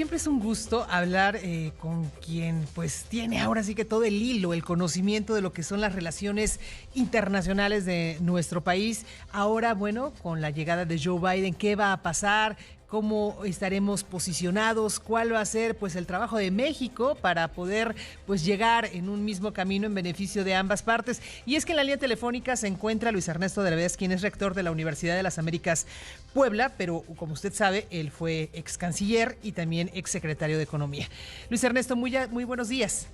siempre es un gusto hablar con quien pues tiene ahora sí que todo el hilo, el conocimiento de lo que son las relaciones internacionales de nuestro país. Ahora, bueno, con la llegada de Joe Biden, ¿qué va a pasar? ¿Cómo estaremos posicionados? ¿Cuál va a ser pues el trabajo de México para poder pues llegar en un mismo camino en beneficio de ambas partes? Y es que en la línea telefónica se encuentra Luis Ernesto Derbez, quien es rector de la Universidad de las Américas Puebla, pero como usted sabe, él fue ex canciller y también ex secretario de Economía. Luis Ernesto, muy buenos días.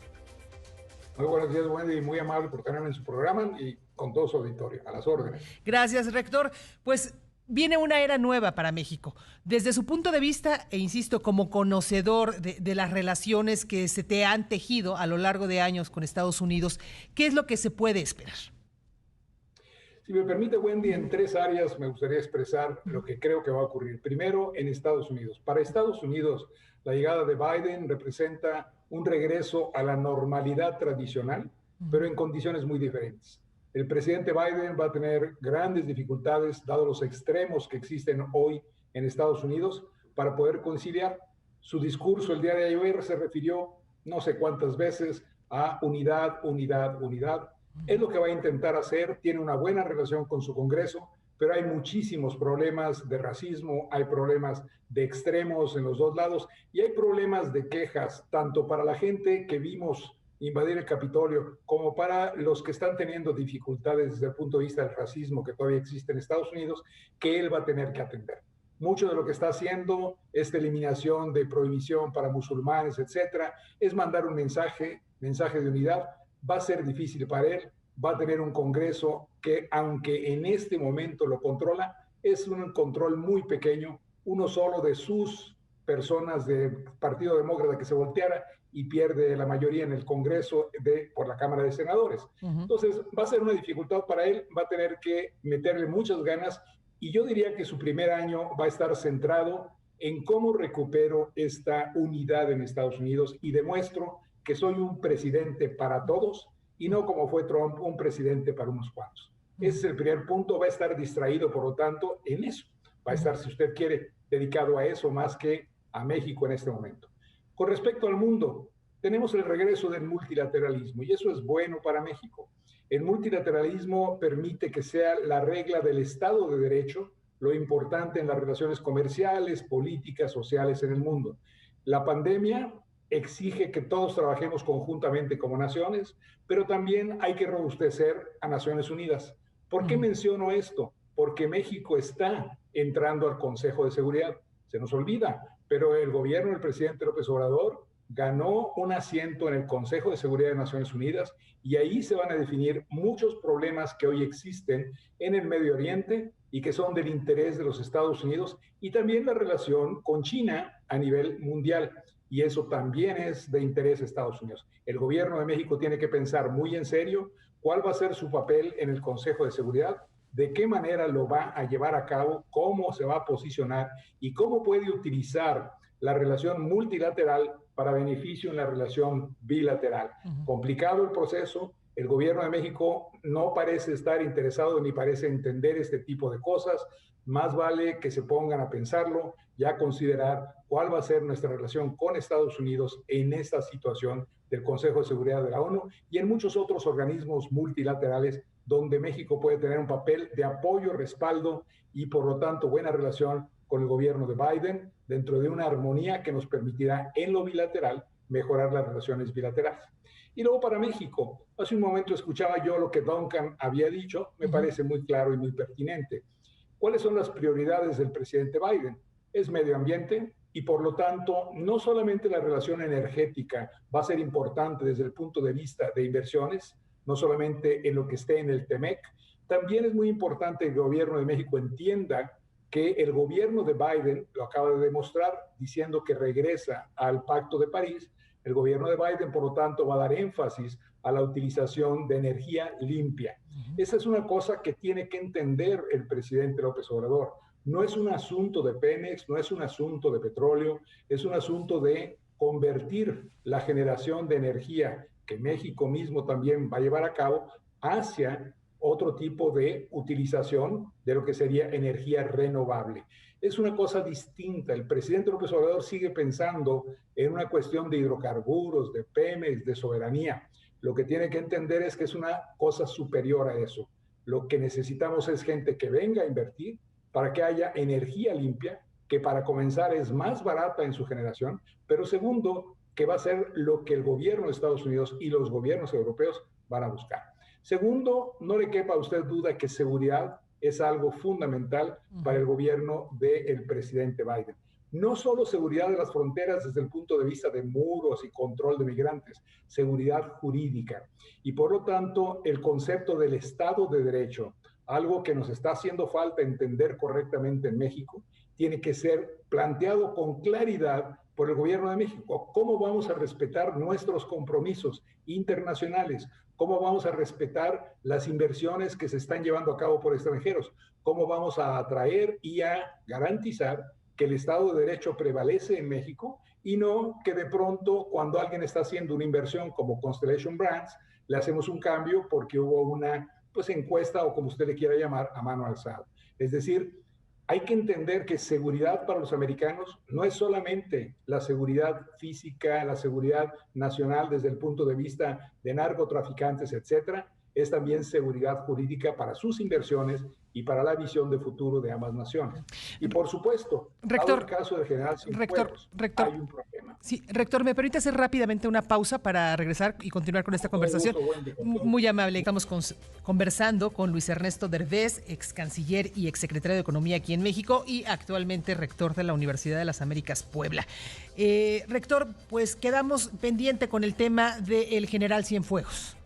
Muy buenos días, Wendy, muy amable por tenerme en su programa y con todo su auditorio, a las órdenes. Gracias, rector. Pues viene una era nueva para México. Desde su punto de vista, e insisto, como conocedor de las relaciones que se te han tejido a lo largo de años con Estados Unidos, ¿qué es lo que se puede esperar? Si me permite, Wendy, en tres áreas me gustaría expresar lo que creo que va a ocurrir. Primero, en Estados Unidos. Para Estados Unidos, la llegada de Biden representa un regreso a la normalidad tradicional, pero en condiciones muy diferentes. El presidente Biden va a tener grandes dificultades, dado los extremos que existen hoy en Estados Unidos, para poder conciliar. Su discurso el día de ayer se refirió no sé cuántas veces a unidad, unidad, unidad. Es lo que va a intentar hacer, tiene una buena relación con su Congreso, pero hay muchísimos problemas de racismo, hay problemas de extremos en los dos lados y hay problemas de quejas, tanto para la gente que vimos invadir el Capitolio como para los que están teniendo dificultades desde el punto de vista del racismo que todavía existe en Estados Unidos, que él va a tener que atender. Mucho de lo que está haciendo, esta eliminación de prohibición para musulmanes, etcétera, es mandar un mensaje de unidad. Va a ser difícil para él, va a tener un Congreso que, aunque en este momento lo controla, es un control muy pequeño, uno solo de sus personas del Partido Demócrata que se volteara y pierde la mayoría en el Congreso por la Cámara de Senadores. Entonces, va a ser una dificultad para él, va a tener que meterle muchas ganas y yo diría que su primer año va a estar centrado en cómo recupero esta unidad en Estados Unidos y demuestro que soy un presidente para todos y no como fue Trump, un presidente para unos cuantos. Ese es el primer punto, va a estar distraído, por lo tanto, en eso. Va a estar, si usted quiere, dedicado a eso más que a México en este momento. Con respecto al mundo, tenemos el regreso del multilateralismo y eso es bueno para México. El multilateralismo permite que sea la regla del Estado de Derecho lo importante en las relaciones comerciales, políticas, sociales en el mundo. La pandemia exige que todos trabajemos conjuntamente como naciones, pero también hay que robustecer a Naciones Unidas. ¿Por qué menciono esto? Porque México está entrando al Consejo de Seguridad. Se nos olvida, pero el gobierno del presidente López Obrador ganó un asiento en el Consejo de Seguridad de Naciones Unidas y ahí se van a definir muchos problemas que hoy existen en el Medio Oriente y que son del interés de los Estados Unidos y también la relación con China a nivel mundial. Y eso también es de interés de Estados Unidos. El gobierno de México tiene que pensar muy en serio cuál va a ser su papel en el Consejo de Seguridad, de qué manera lo va a llevar a cabo, cómo se va a posicionar y cómo puede utilizar la relación multilateral para beneficio en la relación bilateral. Complicado el proceso, el gobierno de México no parece estar interesado ni parece entender este tipo de cosas. Más vale que se pongan a pensarlo y a considerar cuál va a ser nuestra relación con Estados Unidos en esta situación del Consejo de Seguridad de la ONU y en muchos otros organismos multilaterales donde México puede tener un papel de apoyo, respaldo y por lo tanto buena relación con el gobierno de Biden dentro de una armonía que nos permitirá en lo bilateral mejorar las relaciones bilaterales. Y luego para México, hace un momento escuchaba yo lo que Duncan había dicho, me parece muy claro y muy pertinente. ¿Cuáles son las prioridades del presidente Biden? Es medio ambiente y por lo tanto no solamente la relación energética va a ser importante desde el punto de vista de inversiones, no solamente en lo que esté en el TEMEC, también es muy importante que el gobierno de México entienda que el gobierno de Biden lo acaba de demostrar diciendo que regresa al Pacto de París. El gobierno de Biden, por lo tanto, va a dar énfasis a la utilización de energía limpia. Esa es una cosa que tiene que entender el presidente López Obrador. No es un asunto de Pemex, no es un asunto de petróleo, es un asunto de convertir la generación de energía que México mismo también va a llevar a cabo hacia otro tipo de utilización de lo que sería energía renovable. Es una cosa distinta. El presidente López Obrador sigue pensando en una cuestión de hidrocarburos, de Pemex, de soberanía. Lo que tiene que entender es que es una cosa superior a eso. Lo que necesitamos es gente que venga a invertir para que haya energía limpia, que para comenzar es más barata en su generación, pero segundo, que va a ser lo que el gobierno de Estados Unidos y los gobiernos europeos van a buscar. Segundo, no le quepa a usted duda que seguridad es algo fundamental para el gobierno del presidente Biden. No solo seguridad de las fronteras desde el punto de vista de muros y control de migrantes, seguridad jurídica. Y por lo tanto, el concepto del Estado de Derecho, algo que nos está haciendo falta entender correctamente en México, tiene que ser planteado con claridad por el gobierno de México. ¿Cómo vamos a respetar nuestros compromisos internacionales? ¿Cómo vamos a respetar las inversiones que se están llevando a cabo por extranjeros? ¿Cómo vamos a atraer y a garantizar que el Estado de Derecho prevalece en México y no que de pronto cuando alguien está haciendo una inversión como Constellation Brands, le hacemos un cambio porque hubo una encuesta o como usted le quiera llamar a mano alzada? Es decir, hay que entender que seguridad para los americanos no es solamente la seguridad física, la seguridad nacional desde el punto de vista de narcotraficantes, etcétera, es también seguridad jurídica para sus inversiones y para la visión de futuro de ambas naciones. Y por supuesto, dado el caso del general Cienfuegos, hay un problema. Sí, rector, ¿me permite hacer rápidamente una pausa para regresar y continuar con esta conversación? Muy amable. Estamos conversando con Luis Ernesto Derbez, ex canciller y ex secretario de Economía aquí en México y actualmente rector de la Universidad de las Américas Puebla. Rector, pues quedamos pendiente con el tema del general Cienfuegos.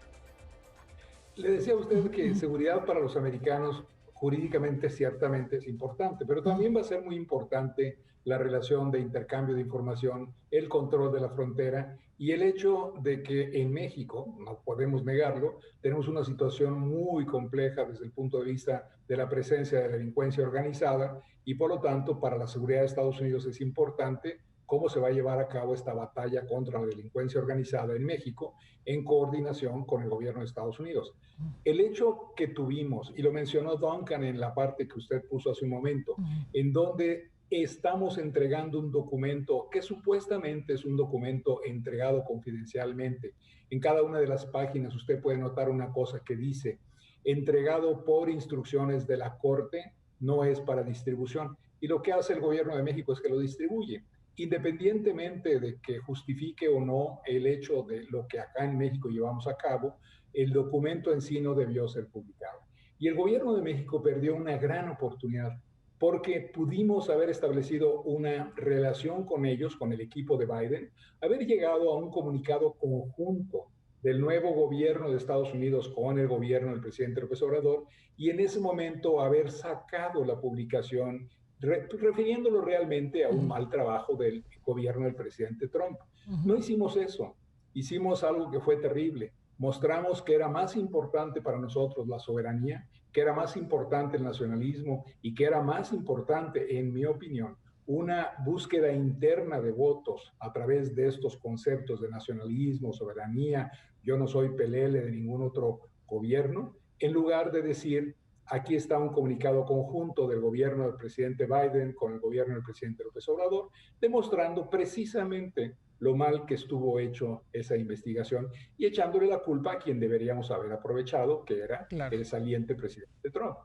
Le decía a usted que seguridad para los americanos jurídicamente ciertamente es importante, pero también va a ser muy importante la relación de intercambio de información, el control de la frontera y el hecho de que en México, no podemos negarlo, tenemos una situación muy compleja desde el punto de vista de la presencia de la delincuencia organizada y por lo tanto para la seguridad de Estados Unidos es importante cómo se va a llevar a cabo esta batalla contra la delincuencia organizada en México en coordinación con el gobierno de Estados Unidos. El hecho que tuvimos, y lo mencionó Duncan en la parte que usted puso hace un momento, en donde estamos entregando un documento que supuestamente es un documento entregado confidencialmente. En cada una de las páginas usted puede notar una cosa que dice, entregado por instrucciones de la Corte, no es para distribución. Y lo que hace el gobierno de México es que lo distribuye independientemente de que justifique o no el hecho de lo que acá en México llevamos a cabo, el documento en sí no debió ser publicado. Y el gobierno de México perdió una gran oportunidad porque pudimos haber establecido una relación con ellos, con el equipo de Biden, haber llegado a un comunicado conjunto del nuevo gobierno de Estados Unidos con el gobierno del presidente López Obrador y en ese momento haber sacado la publicación refiriéndolo realmente a un mal trabajo del gobierno del presidente Trump. No hicimos eso, hicimos algo que fue terrible. Mostramos que era más importante para nosotros la soberanía, que era más importante el nacionalismo y que era más importante, en mi opinión, una búsqueda interna de votos a través de estos conceptos de nacionalismo, soberanía, yo no soy pelele de ningún otro gobierno, en lugar de decir aquí está un comunicado conjunto del gobierno del presidente Biden con el gobierno del presidente López Obrador, demostrando precisamente lo mal que estuvo hecho esa investigación y echándole la culpa a quien deberíamos haber aprovechado, que era el saliente presidente Trump.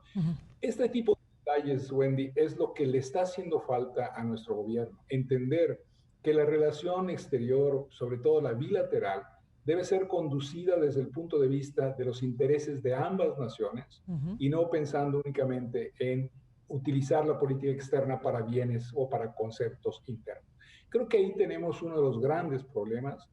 Este tipo de detalles, Wendy, es lo que le está haciendo falta a nuestro gobierno. Entender que la relación exterior, sobre todo la bilateral, debe ser conducida desde el punto de vista de los intereses de ambas naciones y no pensando únicamente en utilizar la política externa para bienes o para conceptos internos. Creo que ahí tenemos uno de los grandes problemas.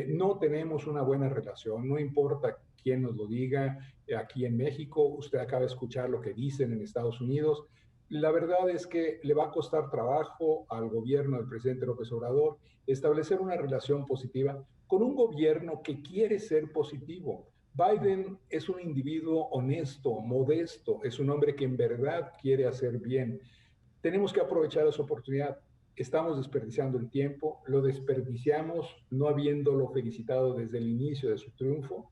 No tenemos una buena relación, no importa quién nos lo diga. Aquí en México, usted acaba de escuchar lo que dicen en Estados Unidos. La verdad es que le va a costar trabajo al gobierno del presidente López Obrador establecer una relación positiva con un gobierno que quiere ser positivo. Biden es un individuo honesto, modesto, es un hombre que en verdad quiere hacer bien. Tenemos que aprovechar esa oportunidad. Estamos desperdiciando el tiempo, lo desperdiciamos no habiéndolo felicitado desde el inicio de su triunfo.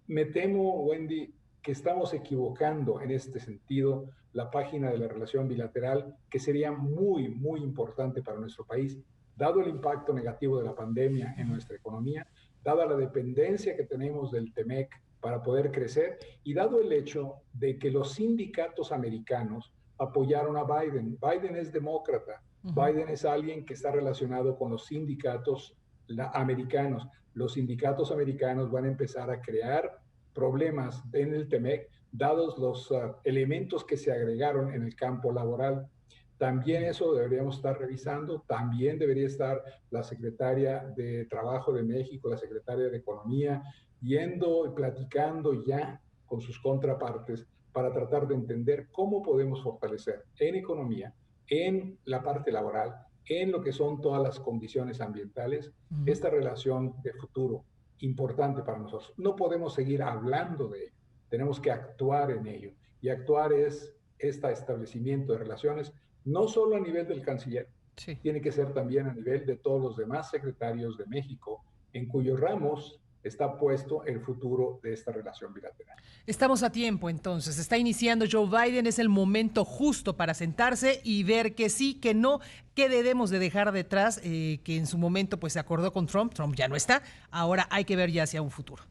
Me temo, Wendy, que estamos equivocando en este sentido la página de la relación bilateral, que sería muy, muy importante para nuestro país, dado el impacto negativo de la pandemia en nuestra economía, dada la dependencia que tenemos del TEMEC para poder crecer y dado el hecho de que los sindicatos americanos apoyaron a Biden. Biden es demócrata. Biden es alguien que está relacionado con los sindicatos americanos. Los sindicatos americanos van a empezar a crear problemas en el TEMEC, dados los elementos que se agregaron en el campo laboral. También eso deberíamos estar revisando. También debería estar la secretaria de Trabajo de México, la secretaria de Economía, yendo y platicando ya con sus contrapartes para tratar de entender cómo podemos fortalecer en economía, en la parte laboral, en lo que son todas las condiciones ambientales, esta relación de futuro importante para nosotros. No podemos seguir hablando de ello, tenemos que actuar en ello. Y actuar es este establecimiento de relaciones, no solo a nivel del canciller, tiene que ser también a nivel de todos los demás secretarios de México, en cuyos ramos está puesto el futuro de esta relación bilateral. Estamos a tiempo, entonces. Está iniciando Joe Biden, es el momento justo para sentarse y ver que sí, que no, que debemos de dejar detrás, que en su momento pues se acordó con Trump. Trump ya no está, ahora hay que ver ya hacia un futuro.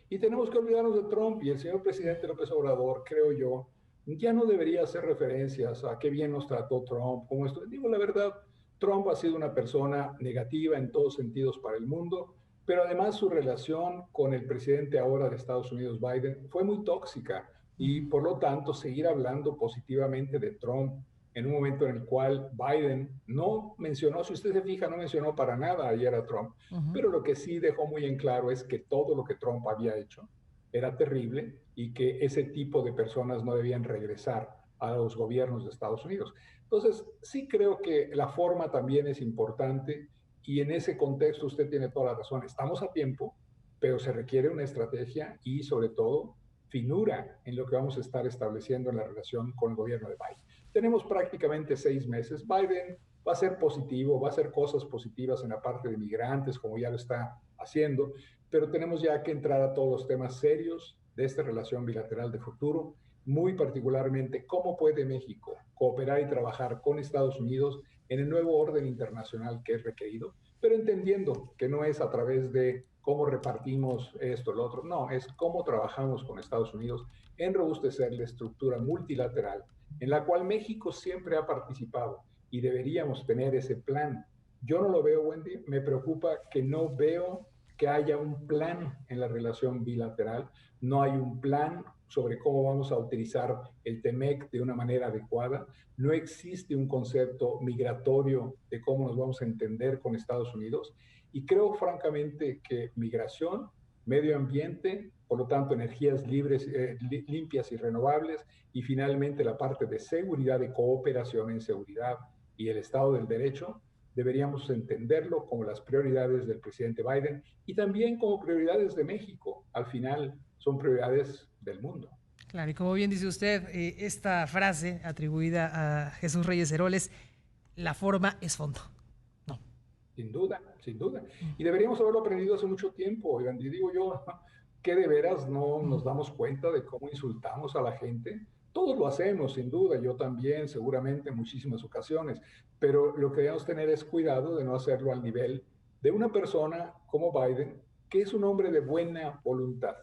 Y tenemos que olvidarnos de Trump, y el señor presidente López Obrador, creo yo, ya no debería hacer referencias a qué bien nos trató Trump, como esto. Digo la verdad, Trump ha sido una persona negativa en todos sentidos para el mundo, pero además su relación con el presidente ahora de Estados Unidos, Biden, fue muy tóxica y por lo tanto seguir hablando positivamente de Trump en un momento en el cual Biden no mencionó, si usted se fija, no mencionó para nada ayer a Trump, pero lo que sí dejó muy en claro es que todo lo que Trump había hecho era terrible y que ese tipo de personas no debían regresar a los gobiernos de Estados Unidos. Entonces, sí creo que la forma también es importante. Y en ese contexto usted tiene toda la razón. Estamos a tiempo, pero se requiere una estrategia y sobre todo finura en lo que vamos a estar estableciendo en la relación con el gobierno de Biden. Tenemos prácticamente 6 meses. Biden va a ser positivo, va a hacer cosas positivas en la parte de migrantes, como ya lo está haciendo, pero tenemos ya que entrar a todos los temas serios de esta relación bilateral de futuro, muy particularmente cómo puede México cooperar y trabajar con Estados Unidos en el nuevo orden internacional que es requerido, pero entendiendo que no es a través de cómo repartimos esto, lo otro, no, es cómo trabajamos con Estados Unidos en robustecer la estructura multilateral en la cual México siempre ha participado y deberíamos tener ese plan. Yo no lo veo, Wendy, me preocupa que no veo que haya un plan en la relación bilateral, no hay un plan sobre cómo vamos a utilizar el TEMEC de una manera adecuada. No existe un concepto migratorio de cómo nos vamos a entender con Estados Unidos. Y creo francamente que migración, medio ambiente, por lo tanto energías libres, limpias y renovables, y finalmente la parte de seguridad, de cooperación en seguridad y el Estado del Derecho, deberíamos entenderlo como las prioridades del presidente Biden y también como prioridades de México. Al final son prioridades del mundo. Claro, y como bien dice usted, esta frase atribuida a Jesús Reyes Heroles, la forma es fondo. No. Sin duda, sin duda. Y deberíamos haberlo aprendido hace mucho tiempo. Y digo yo, que de veras no nos damos cuenta de cómo insultamos a la gente. Todos lo hacemos, sin duda, yo también, seguramente en muchísimas ocasiones, pero lo que debemos tener es cuidado de no hacerlo al nivel de una persona como Biden, que es un hombre de buena voluntad.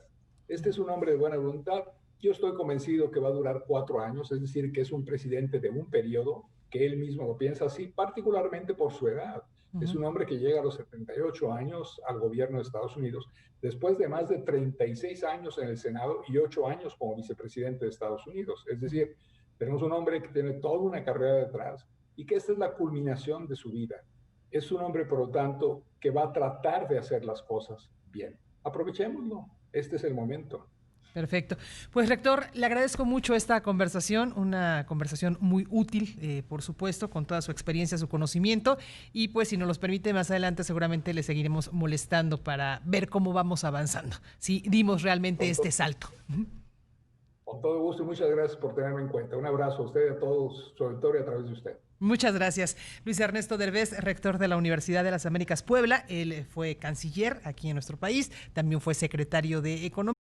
Este es un hombre de buena voluntad. Yo estoy convencido que va a durar 4 años, es decir, que es un presidente de un periodo, que él mismo lo piensa así, particularmente por su edad. Es un hombre que llega a los 78 años al gobierno de Estados Unidos, después de más de 36 años en el Senado y 8 años como vicepresidente de Estados Unidos. Es decir, tenemos un hombre que tiene toda una carrera detrás y que esta es la culminación de su vida. Es un hombre, por lo tanto, que va a tratar de hacer las cosas bien. Aprovechémoslo. Este es el momento. Perfecto. Pues, rector, le agradezco mucho esta conversación, una conversación muy útil, por supuesto, con toda su experiencia, su conocimiento, y pues si nos los permite más adelante seguramente le seguiremos molestando para ver cómo vamos avanzando, si dimos realmente este salto. Con todo gusto y muchas gracias por tenerme en cuenta. Un abrazo a usted y a todos, su auditorio a través de usted. Muchas gracias. Luis Ernesto Derbez, rector de la Universidad de las Américas Puebla. Él fue canciller aquí en nuestro país, también fue secretario de Economía.